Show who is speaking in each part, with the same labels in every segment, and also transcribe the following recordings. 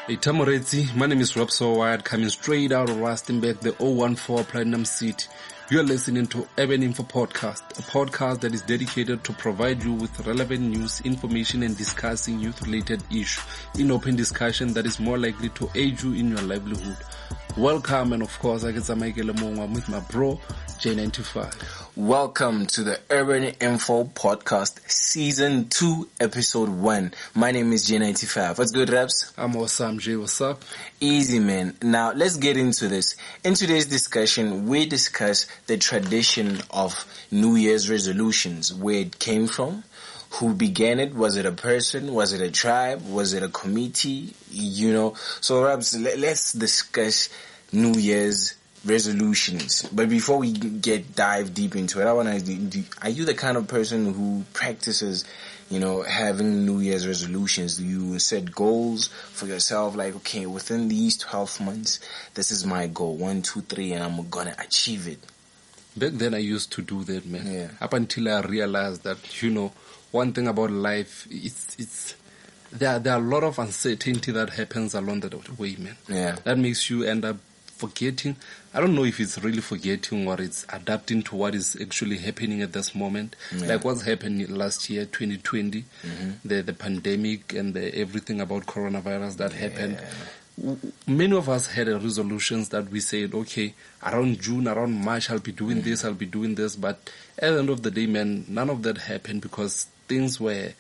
Speaker 1: Hey, Tamoretsi, my name is Rob Soward, coming straight out of Rustenburg, the 014 Platinum City. You are listening to Urban Info Podcast, a podcast that is dedicated to provide you with relevant news, information, and discussing youth-related issues in open discussion that is more likely to aid you in your livelihood. Welcome, and of course, I get some I'm with my bro, J95.
Speaker 2: Welcome to the Urban Info Podcast, Season 2, Episode 1. My name is J95. What's good, Raps?
Speaker 1: I'm awesome, Jay. What's up?
Speaker 2: Easy, man. Now, let's get into this. In today's discussion, we discuss the tradition of New Year's resolutions, where it came from, who began it. Was it a person? Was it a tribe? Was it a committee? So, Raps, let's discuss New Year's resolutions. But before we dive deep into it, I want to are you the kind of person who practices, having New Year's resolutions? Do you set goals for yourself? Like, okay, within these 12 months, this is my goal. 1, 2, 3, and I'm going to achieve it.
Speaker 1: Back then I used to do that, man.
Speaker 2: Yeah.
Speaker 1: Up until I realized that, one thing about life, there are a lot of uncertainty that happens along the way, man.
Speaker 2: Yeah.
Speaker 1: That makes you end up forgetting. I don't know if it's really forgetting or it's adapting to what is actually happening at this moment.
Speaker 2: Yeah.
Speaker 1: Like what's happened last year, 2020, the pandemic and everything about coronavirus that happened. Many of us had resolutions that we said, okay, around June, around March, I'll be doing this, I'll be doing this. But at the end of the day, man, none of that happened because things were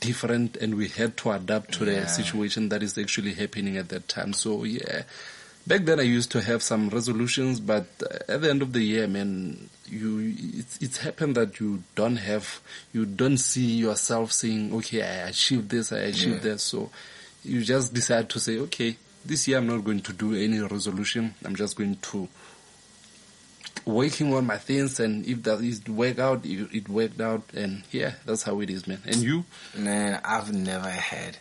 Speaker 1: different and we had to adapt to the situation that is actually happening at that time. So, yeah. Back then I used to have some resolutions, but at the end of the year, man, it's happened that you don't see yourself saying, okay, I achieved this, I achieved that. So you just decide to say, okay, this year I'm not going to do any resolution. I'm just going to working on my things, and if that is work out, it worked out, and yeah, that's how it is, man. And you?
Speaker 2: Man, I've never had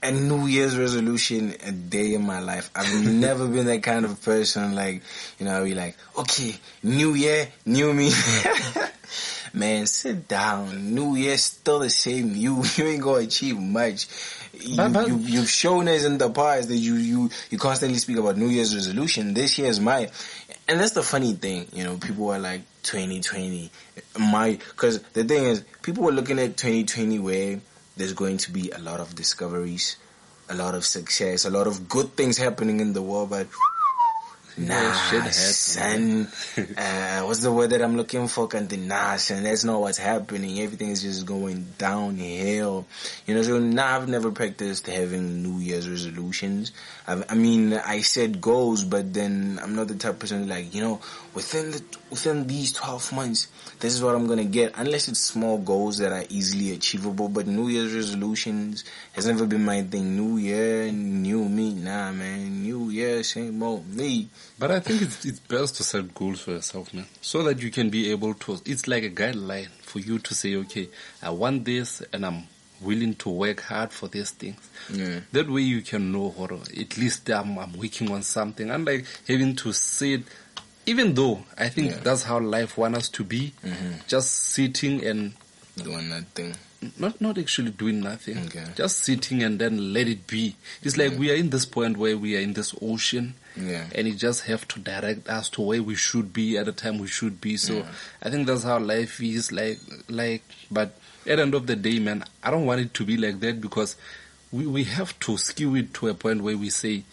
Speaker 2: a New Year's resolution a day in my life. I've never been that kind of person, like, I'll be like, okay, new year, new me. Man, sit down. New year, still the same. You ain't gonna achieve much. You've shown us in the past that you constantly speak about New Year's resolution. This year is mine. And that's the funny thing, people are like 2020. Because the thing is, people were looking at 2020 where there's going to be a lot of discoveries, a lot of success, a lot of good things happening in the world, but son, what's the word that I'm looking for? Nah, son, that's not what's happening. Everything is just going downhill. So now I've never practiced having New Year's resolutions. I set goals, but then I'm not the type of person like, within these 12 months, this is what I'm going to get. Unless it's small goals that are easily achievable. But New Year's resolutions has never been my thing. New Year, new me. Nah, man. New Year, same old me.
Speaker 1: But I think it's best to set goals for yourself, man. So that you can be able to, it's like a guideline for you to say, okay, I want this and I'm willing to work hard for these things. Yeah. That way you can know, or at least I'm working on something. And like having to sit, even though I think that's how life wants us to be, just sitting and
Speaker 2: doing nothing.
Speaker 1: Not actually doing nothing. Okay. Just sitting and then let it be. It's like we are in this point where we are in this ocean, and it just have to direct us to where we should be at the time we should be. So I think that's how life is like. But at the end of the day, man, I don't want it to be like that, because we have to skew it to a point where we say,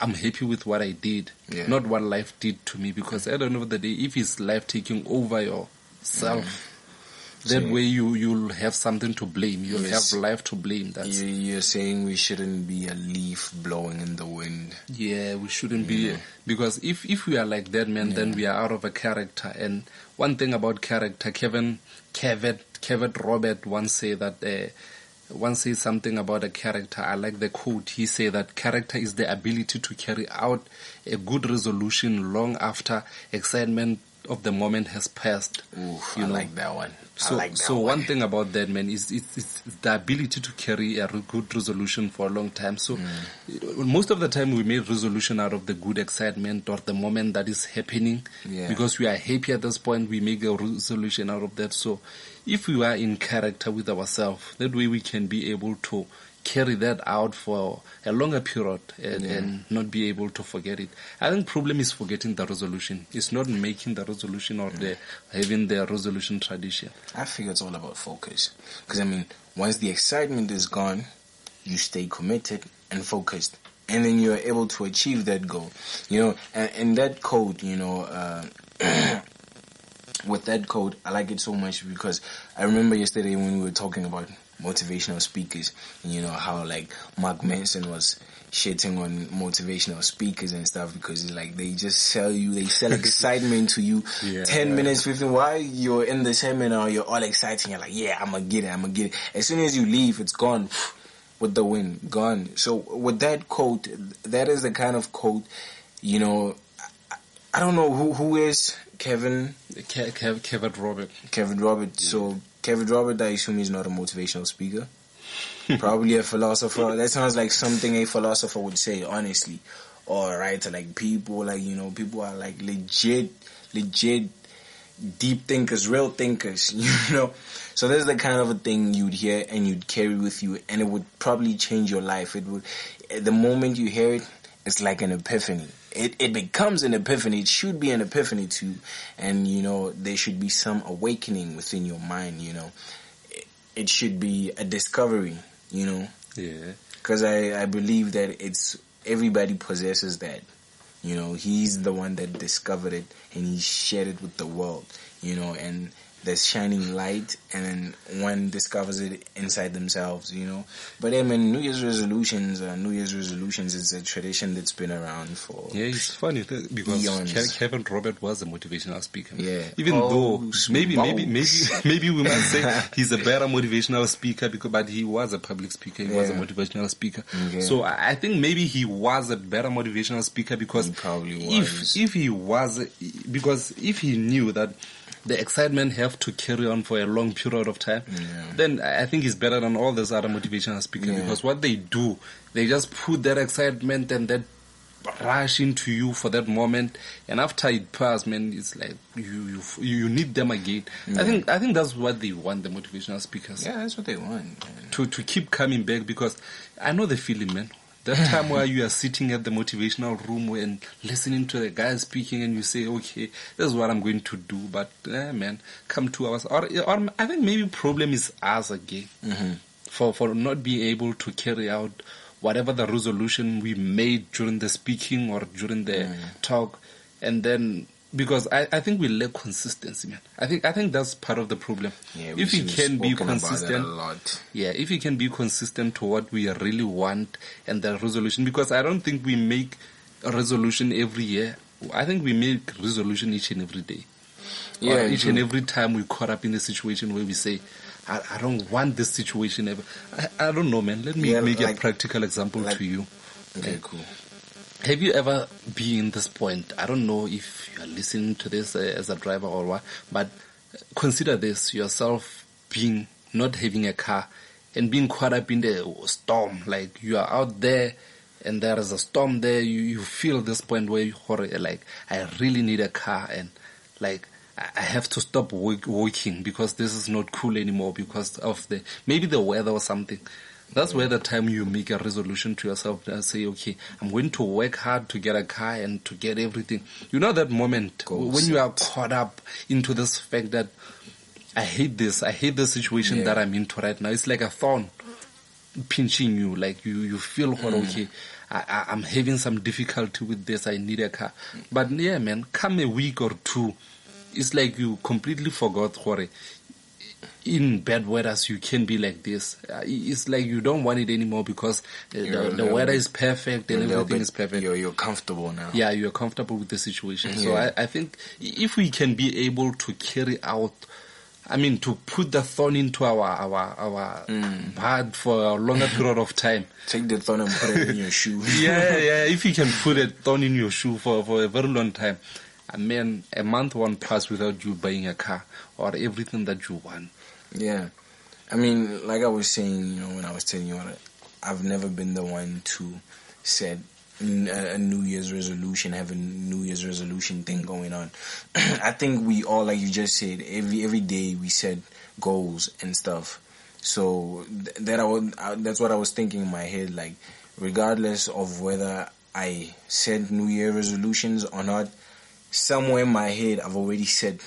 Speaker 1: I'm happy with what I did, not what life did to me. Because at the end of the day, if it's life taking over yourself, that way you'll have something to blame. You'll have life to blame.
Speaker 2: You're saying we shouldn't be a leaf blowing in the wind.
Speaker 1: Yeah, we shouldn't be. Because if we are like that, man, then we are out of a character. And one thing about character, Kevin Robert once said something about a character. I like the quote. He said that character is the ability to carry out a good resolution long after excitement of the moment has passed.
Speaker 2: I like that one.
Speaker 1: So one thing about that, man, is it's the ability to carry a good resolution for a long time. So most of the time we make resolution out of the good excitement or the moment that is happening. Because we are happy at this point, we make a resolution out of that. So if we are in character with ourselves, that way we can be able to, carry that out for a longer period and not be able to forget it. I think problem is forgetting the resolution. It's not making the resolution or having the resolution tradition.
Speaker 2: I figure it's all about focus. Because, I mean, once the excitement is gone, you stay committed and focused. And then you're able to achieve that goal. You know, and that code, you know, with that code, I like it so much because I remember yesterday when we were talking about motivational speakers, and you know how like Mark Manson was shitting on motivational speakers and stuff because like they sell excitement to you. 10 minutes, 15, while you're in the seminar, you're all excited, you're like, yeah, I'm gonna get it. As soon as you leave, it's gone with the wind, gone. So with that quote, that is the kind of quote, you know, I don't know who is Kevin
Speaker 1: Robert.
Speaker 2: Kevin Robert. So Kevin Robert, I assume he's not a motivational speaker. Probably a philosopher. That sounds like something a philosopher would say, honestly. Or writer, like people, like, you know, people are like legit deep thinkers, real thinkers, you know. So that's the kind of a thing you'd hear and you'd carry with you, and it would probably change your life. It would, the moment you hear it, it's like an epiphany. It becomes an epiphany. It should be an epiphany too. And, you know, there should be some awakening within your mind, you know. It should be a discovery, you know.
Speaker 1: Yeah.
Speaker 2: Because I believe that everybody possesses that. You know, he's the one that discovered it and he shared it with the world, you know, and there's shining light and then one discovers it inside themselves, you know. But I mean, New Year's resolutions is a tradition that's been around for
Speaker 1: it's funny because Kevin Robert was a motivational speaker.
Speaker 2: Yeah.
Speaker 1: Even though maybe we might say he's a better motivational speaker but he was a public speaker. He was a motivational speaker.
Speaker 2: Okay.
Speaker 1: So I think maybe he was a better motivational speaker because
Speaker 2: he probably was.
Speaker 1: if he knew that the excitement have to carry on for a long period of time, then I think it's better than all those other motivational speakers because what they do, they just put that excitement and that rush into you for that moment, and after it passes, man, it's like you need them again. I think that's what they want, the motivational speakers.
Speaker 2: Yeah, that's what they want, man.
Speaker 1: To keep coming back, because I know the feeling, man. That time where you are sitting at the motivational room and listening to the guy speaking and you say, okay, this is what I'm going to do, but man, come 2 hours. Or I think maybe problem is us again for not being able to carry out whatever the resolution we made during the speaking or during the talk. And then, because I think we lack consistency, man. I think that's part of the problem.
Speaker 2: Yeah,
Speaker 1: if you can be consistent,
Speaker 2: a lot.
Speaker 1: Yeah, if you can be consistent to what we really want and the resolution, because I don't think we make a resolution every year. I think we make resolution each and every day.
Speaker 2: Yeah,
Speaker 1: or each and every time we caught up in a situation where we say, I don't want this situation ever. I don't know, man. Let me make a practical example to you.
Speaker 2: Okay, cool.
Speaker 1: Have you ever been in this point? I don't know if you are listening to this as a driver or what, but consider this, yourself not having a car and being caught up in the storm. Like you are out there and there is a storm there. You feel this point where you're like, I really need a car and like I have to stop working because this is not cool anymore because of maybe the weather or something. That's where the time you make a resolution to yourself and say, okay, I'm going to work hard to get a car and to get everything. You know that moment when you are caught up into this fact that I hate this situation that I'm into right now. It's like a thorn pinching you, like you feel, okay, I'm having some difficulty with this, I need a car. But yeah, man, come a week or two, it's like you completely forgot, in bad weather you can be like this. It's like you don't want it anymore because the weather is perfect and everything is perfect.
Speaker 2: You're comfortable now.
Speaker 1: Yeah, you're comfortable with the situation. So I think if we can be able to carry out, to put the thorn into our bud for a longer period of time.
Speaker 2: Take the thorn and put it in your shoe.
Speaker 1: Yeah. If you can put a thorn in your shoe for a very long time, a month won't pass without you buying a car or everything that you want.
Speaker 2: Yeah. Like I was saying, when I was telling you, I've never been the one to set a New Year's resolution, have a New Year's resolution thing going on. I think we all, like you just said, every day we set goals and stuff. So that's what I was thinking in my head. Like, regardless of whether I set New Year resolutions or not, somewhere in my head I've already set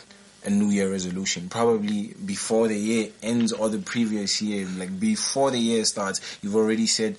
Speaker 2: a New Year resolution. Probably before the year ends or the previous year, like before the year starts, you've already set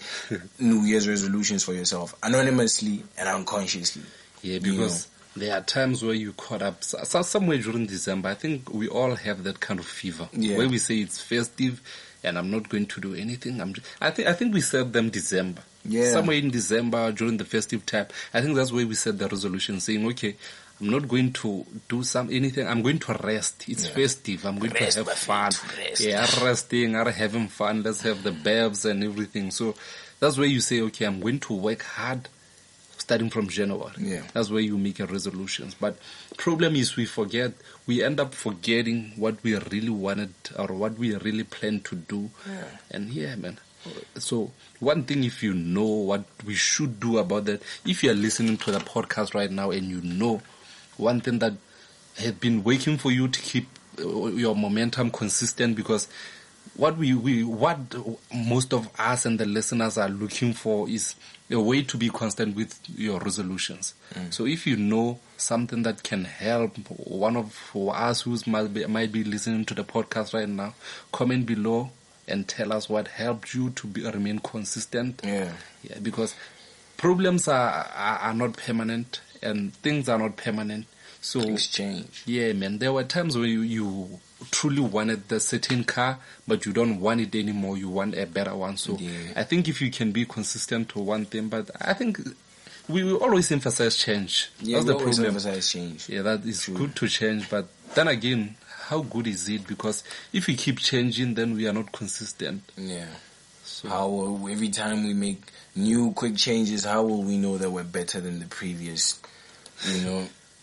Speaker 2: New Year's resolutions for yourself, anonymously and unconsciously.
Speaker 1: Yeah, because there are times where you caught up somewhere during December. I think we all have that kind of fever where we say it's festive and I'm not going to do anything. I think we set them December. Yeah. Somewhere in December during the festive time. I think that's where we set the resolution, saying, okay, I'm not going to do anything. I'm going to rest. It's festive. I'm going to have fun. Resting, having fun. Let's have the babs and everything. So that's where you say, okay, I'm going to work hard starting from January. Yeah. That's where you make your resolutions. But problem is we end up forgetting what we really wanted or what we really planned to do. Yeah. And man. So one thing, if you know what we should do about that, if you are listening to the podcast right now and you know one thing that has been waiting for you to keep your momentum consistent, because what most of us and the listeners are looking for is a way to be constant with your resolutions. So if you know something that can help one of us who might be listening to the podcast right now, comment below and tell us what helped you to remain consistent. Yeah, because problems are not permanent and things are not permanent. So
Speaker 2: things change.
Speaker 1: Yeah, man. There were times where you truly wanted the certain car, but you don't want it anymore. You want a better one. So I think if you can be consistent to one thing, but I think we will always emphasize change.
Speaker 2: Yeah, that's the problem. Emphasize change.
Speaker 1: Yeah, that is good to change, but then again, how good is it? Because if we keep changing, then we are not consistent. Yeah.
Speaker 2: So every time we make new quick changes, how will we know that we're better than the previous,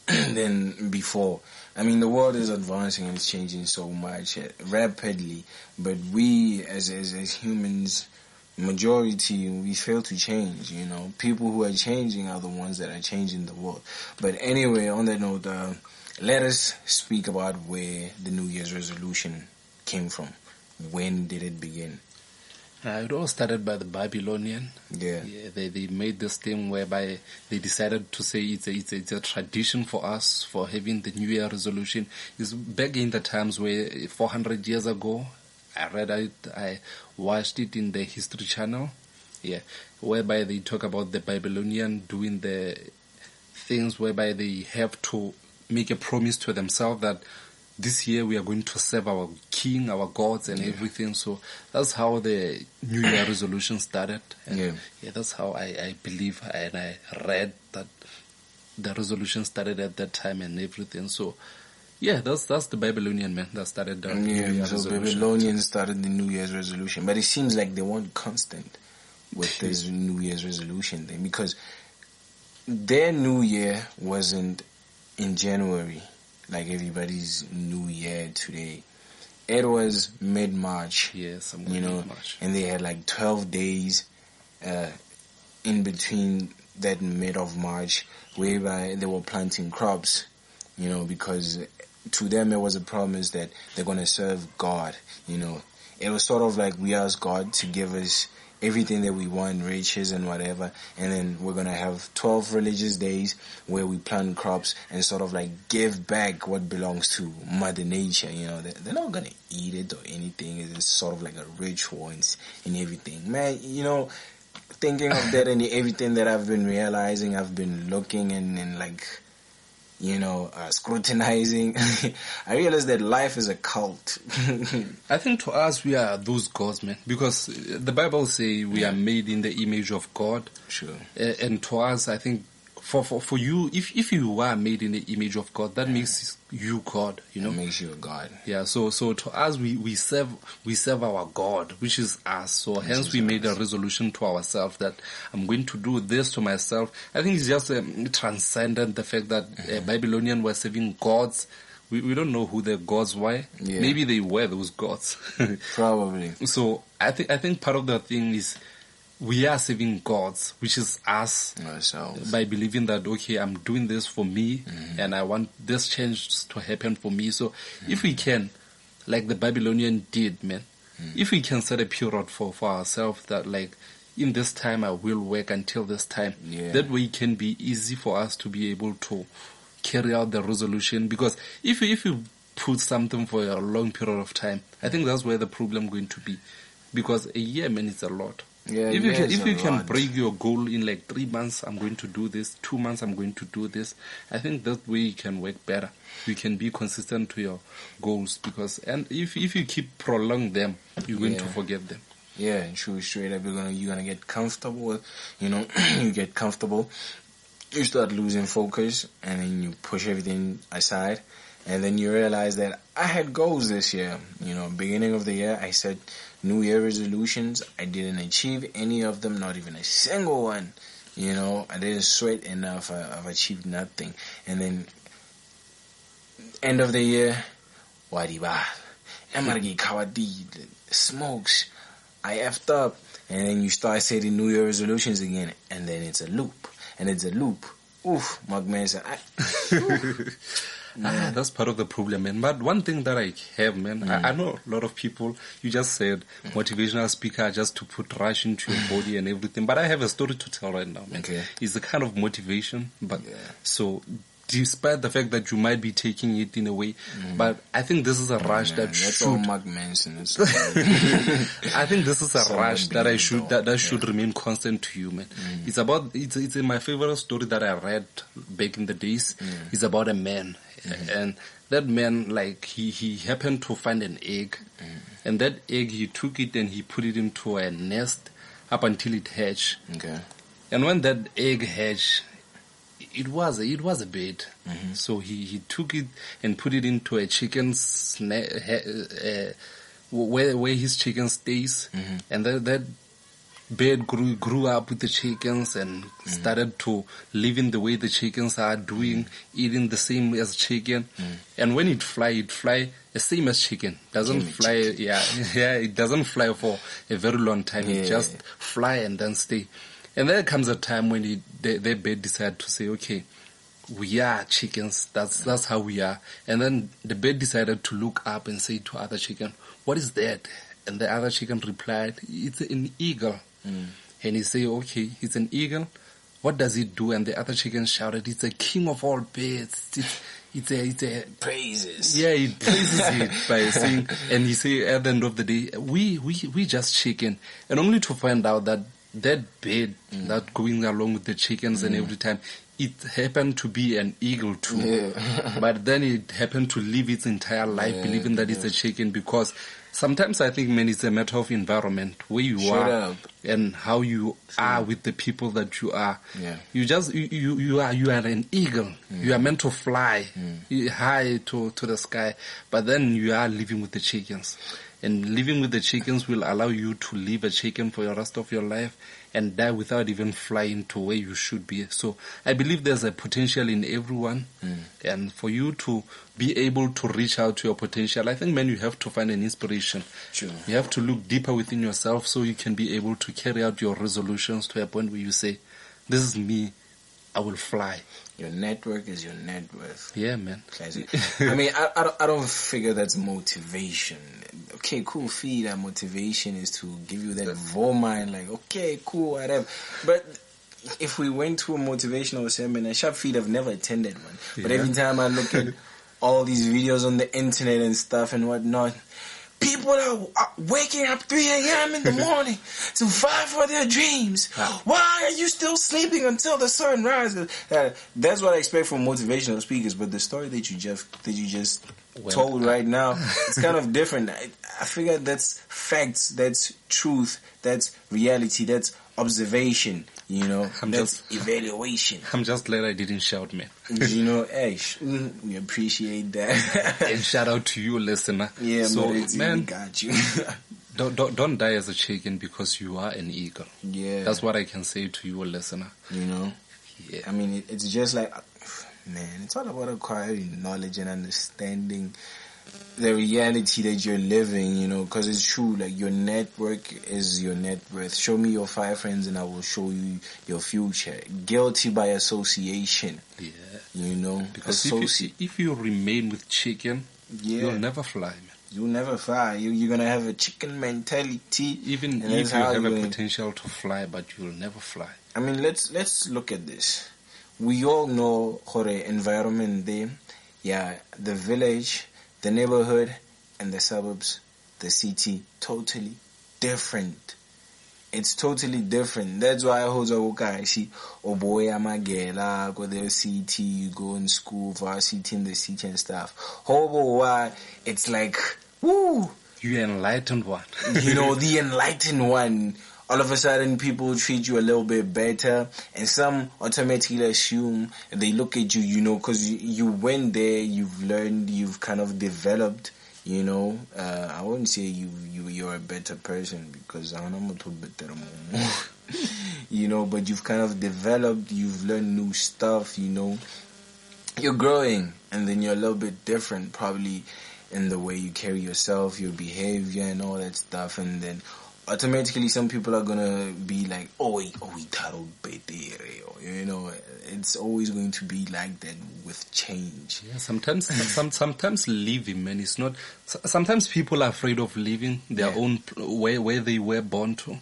Speaker 2: than before? I mean, the world is advancing and it's changing so much rapidly, but we as humans, majority, we fail to change. People who are changing are the ones that are changing the world. But anyway, on that note, let us speak about where the New Year's resolution came from. When did it begin?
Speaker 1: It all started by the Babylonian. Yeah, they made this thing whereby they decided to say it's a tradition for us for having the New Year resolution. It's back in the times where 400 years ago, I read it, I watched it in the History Channel. Yeah, whereby they talk about the Babylonian doing the things whereby they have to make a promise to themselves that this year we are going to serve our king, our gods and everything. So that's how the New Year resolution started. And that's how I believe and I read that the resolution started at that time and everything. So that's the Babylonian man that started the New Year's resolution.
Speaker 2: Babylonians started the New Year's resolution. But it seems like they weren't constant with this New Year's resolution thing, because their New Year wasn't in January, like everybody's New Year today. It was mid-March, mid-March. And they had like 12 days in between that mid of March, whereby they were planting crops, because to them it was a promise that they're going to serve God. It was sort of like we asked God to give us everything that we want, riches and whatever, and then we're going to have 12 religious days where we plant crops and sort of like give back what belongs to Mother Nature. They're not going to eat it or anything. It's sort of like a ritual and everything. Man, thinking of that and everything that I've been realizing, I've been looking and like, scrutinizing, I realized that life is a cult.
Speaker 1: I think to us, we are those gods, man, because the Bible says we are made in the image of God. Sure. And to us, I think for you, if you are made in the image of God, that makes you God, It
Speaker 2: makes you a God.
Speaker 1: Yeah, so to us, we serve our God, which is us. So hence we made a resolution to ourselves that I'm going to do this to myself. I think it's just transcendent the fact that Babylonian were serving gods. We don't know who their gods were. Yeah. Maybe they were those gods.
Speaker 2: Probably.
Speaker 1: So I think part of the thing is we are serving gods, which is us, ourselves, by believing that, okay, I'm doing this for me and I want this change to happen for me. So if we can, like the Babylonian did, man, If we can set a period for ourselves that, like, in this time I will work until this time, that way it can be easy for us to be able to carry out the resolution. Because if you put something for a long period of time, I think that's where the problem going to be. Because a year, man, it's a lot.
Speaker 2: Yeah,
Speaker 1: if you can break your goal in like 3 months, I'm going to do this, 2 months, I'm going to do this, I think that way you can work better. You can be consistent to your goals, because, and if you keep prolong them, you're going to forget them.
Speaker 2: Yeah, true, straight up, you're gonna get comfortable, you get comfortable, you start losing focus, and then you push everything aside, and then you realize that I had goals this year. Beginning of the year, I said New Year resolutions. I didn't achieve any of them, not even a single one. I didn't sweat enough. I've achieved nothing. And then end of the year, wadiba, emargi kawadi, smokes, I effed up. And then you start setting New Year resolutions again, and then it's a loop, and it's a loop. Oof, man said,
Speaker 1: that's part of the problem, man. But one thing that I have, man, I know a lot of people, you just said motivational speaker just to put rush into your body and everything. But I have a story to tell right now, man.
Speaker 2: Okay.
Speaker 1: It's the kind of motivation, but so despite the fact that you might be taking it in a way, but I think this is a rush that
Speaker 2: that's
Speaker 1: should.
Speaker 2: all Mark Manson.
Speaker 1: I think this is a rush that should remain constant to you, man. It's about it's my favorite story that I read back in the days. It's about a man, and that man, like he happened to find an egg, and that egg he took it and he put it into a nest up until it hatched.
Speaker 2: Okay. And
Speaker 1: when that egg hatched, it was a bird. So he took it and put it into a chicken's where his chicken stays, and that bird grew up with the chickens and started to live in the way the chickens are doing, eating the same as chicken. And when it fly the same as chicken. Doesn't fly, it doesn't fly for a very long time. It just fly and then stay. And there comes a time when the bird decide to say, okay, we are chickens. That's how we are. And then the bird decided to look up and say to other chicken, what is that? And the other chicken replied, it's an eagle. And he said, okay, it's an eagle. What does it do? And the other chicken shouted, it's a king of all birds. It's a
Speaker 2: praises.
Speaker 1: Yeah, he praises it by saying, and he say at the end of the day, we just chicken. And only to find out that bird that going along with the chickens and every time, it happened to be an eagle too. But then it happened to live its entire life believing that it's a chicken, because sometimes I think, man, it's a matter of environment, where you are and how you are with the people that you are. You are an eagle. You are meant to fly high to the sky, but then you are living with the chickens. And living with the chickens will allow you to live a chicken for the rest of your life and die without even flying to where you should be. So I believe there's a potential in everyone. And for you to be able to reach out to your potential, I think, man, you have to find an inspiration.
Speaker 2: True.
Speaker 1: You have to look deeper within yourself so you can be able to carry out your resolutions to a point where you say, this is me, I will fly.
Speaker 2: Your network is your net worth.
Speaker 1: Yeah, man.
Speaker 2: I mean, I don't figure that's motivation. Okay, cool. Fee, that motivation is to give you that raw mind, like, okay, cool, whatever. But if we went to a motivational seminar, Sharp Feet, I've never attended one. But every time I look at all these videos on the internet and stuff and whatnot, people are waking up 3 a.m. in the morning to fight for their dreams. Why are you still sleeping until the sun rises? That's what I expect from motivational speakers. But the story that you just told right now, it's kind of different. I figure that's facts, that's truth, that's reality, that's observation. That's evaluation.
Speaker 1: I'm just glad I didn't shout, man.
Speaker 2: Hey, we appreciate that.
Speaker 1: And shout out to you, listener.
Speaker 2: Yeah,
Speaker 1: so, man,
Speaker 2: we got you.
Speaker 1: don't die as a chicken because you are an eagle.
Speaker 2: Yeah,
Speaker 1: that's what I can say to you, listener.
Speaker 2: Yeah. I mean, it's just like, man, it's all about acquiring knowledge and understanding the reality that you're living, because it's true, like, your network is your net worth. Show me your 5 friends and I will show you your future. Guilty by association.
Speaker 1: Yeah. Because if you remain with chicken, you'll never fly, man.
Speaker 2: You'll never fly. You're gonna have a chicken mentality.
Speaker 1: Even if you have a potential to fly, but you'll never fly.
Speaker 2: I mean, let's look at this. We all know how the environment there, the village, the neighborhood, and the suburbs, the city, totally different. It's totally different. That's why I hold okay. See, oh boy, I'm a girl. Go to the city, you go in school, varsity in the city and stuff. Oh boy, it's like, woo!
Speaker 1: You enlightened one.
Speaker 2: You know, the enlightened one. All of a sudden, people treat you a little bit better, and some automatically assume they look at you, you know, because you went there, you've learned, you've kind of developed. You know, I wouldn't say you're a better person because I'm not better. You know, but you've kind of developed, you've learned new stuff, you know. You're growing, and then you're a little bit different probably in the way you carry yourself, your behavior and all that stuff, and then automatically some people are gonna be like, you know, it's always going to be like that with change.
Speaker 1: Yeah, sometimes leaving, man, it's not, sometimes people are afraid of leaving their own, where they were born to,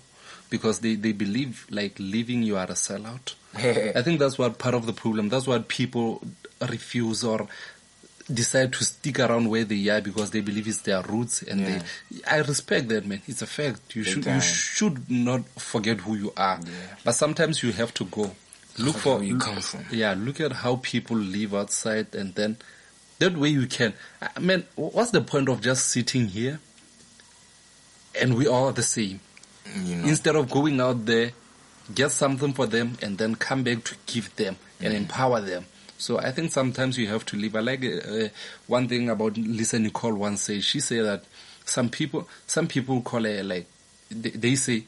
Speaker 1: because they believe like leaving you are a sellout. I think that's what part of the problem, that's why people refuse or decide to stick around where they are because they believe it's their roots, and I respect that, man. It's a fact. You should not forget who you are. Yeah. But sometimes you have to go. Look for
Speaker 2: where you come from.
Speaker 1: Yeah, look at how people live outside, and then that way you can. I mean, what's the point of just sitting here and we all are the same? You know. Instead of going out there, get something for them and then come back to give them and empower them. So I think sometimes you have to live. I like one thing about Lisa Nicole once said. She said that some people call her like, they say,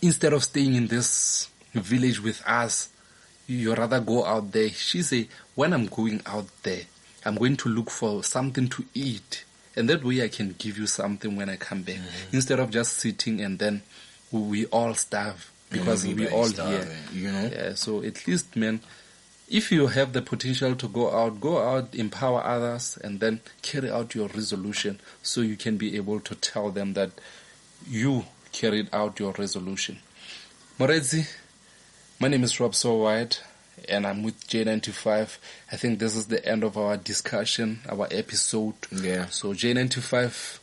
Speaker 1: instead of staying in this village with us, you rather go out there. She say, when I'm going out there, I'm going to look for something to eat. And that way I can give you something when I come back. Instead of just sitting and then we all starve because we all here. You know? Yeah, so at least, man, if you have the potential to go out, empower others, and then carry out your resolution so you can be able to tell them that you carried out your resolution. Moretzi, my name is Rob So White, and I'm with J95. I think this is the end of our discussion, our episode. Yeah. So J95.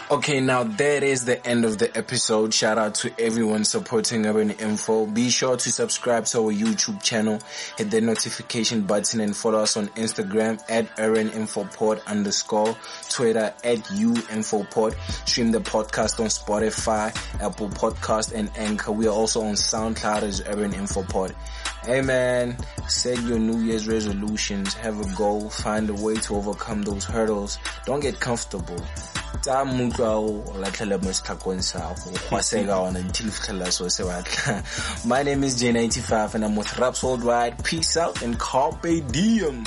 Speaker 2: Okay, now that is the end of the episode. Shout out to everyone supporting Urban Info. Be sure to subscribe to our YouTube channel, hit the notification button, and follow us on Instagram at UrbanInfoPod _, Twitter at UInfoPod. Stream the podcast on Spotify, Apple Podcast, and Anchor. We are also on SoundCloud as Urban InfoPod. Hey man, set your New Year's resolutions, have a goal, find a way to overcome those hurdles. Don't get comfortable. My name is J95 and I'm with Raps Worldwide. Peace out and carpe diem.